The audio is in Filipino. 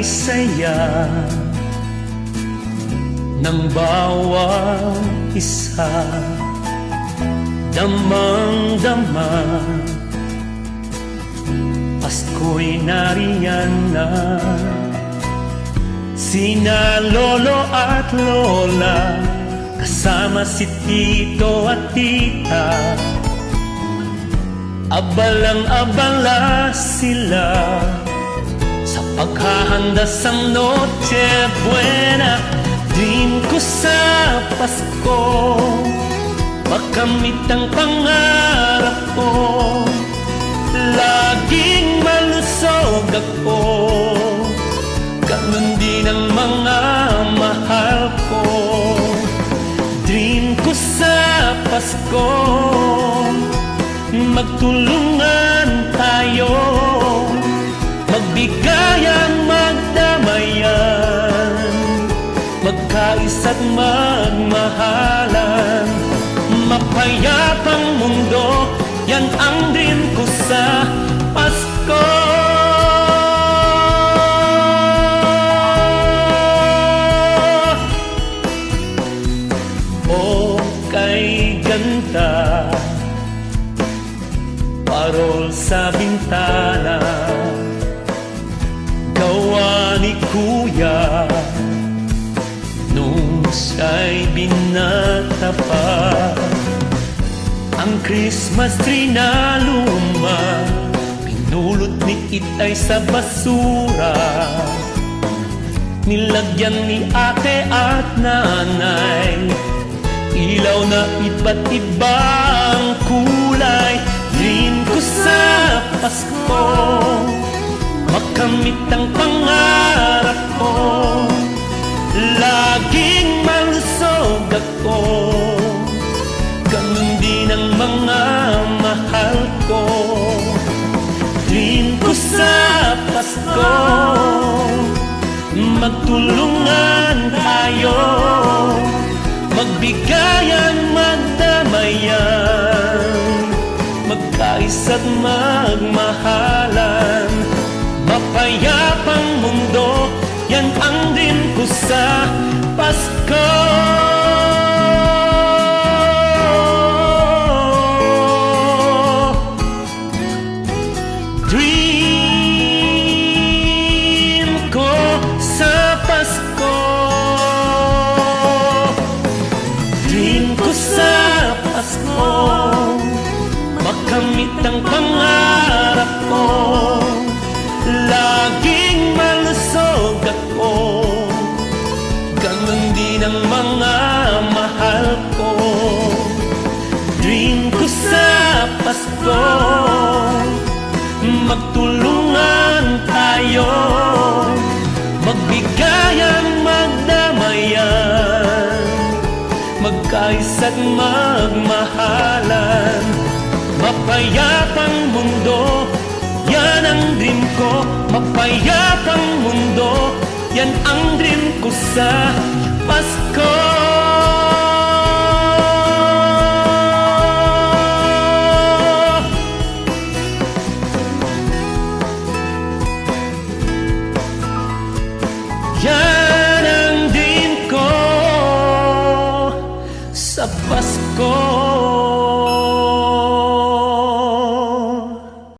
saya ng bawat isa. Damang-dama, Pasko'y nariyan na. Sina lolo at lola, kasama si tito at tita, abalang-abala sila sa paghahanda sa Noche Buena. Dream ko sa Pasko, makamit ang pangarap ko, laging malusog ako, ganun din ang mga mahal ko. Dream ko sa Pasko, magtulungan tayo, magbigayan, magdamayan, magkaisa't magmahalan. Mapayapang mundo, yan ang dream ko sa Pasko. O kay ganda, parol sa bintana, gawa ni Kuya nung siya'y binata pa. Ang Christmas tree na luma, pinulot ni Itay sa basura, nilagyan ni ate at nanay, ilaw na iba't ibang kulay. Dream ko sa Pasko, makamit ang pangarap ko, laging malusog ako, ganun din ang mga mahal ko. Dream ko sa Pasko, magtulungan tayo, magbigayan, magdamayan, magkaisa't magmahalan. Mapayapang mundo, yan ang dream ko sa Pasko. Dream ko sa Pasko, dream ko sa Pasko, makamit ang pangarap ko, laging malusog ako, ganun din ang mga mahal ko. Dream ko sa Pasko, magtulungan tayo, magbigayan, magdamayan, magkaisa't magmahalan. Mapayapang mundo, yan ang dream ko. Mapayapang mundo, yan ang dream ko sa Pasko. Yan ang dream ko sa Pasko.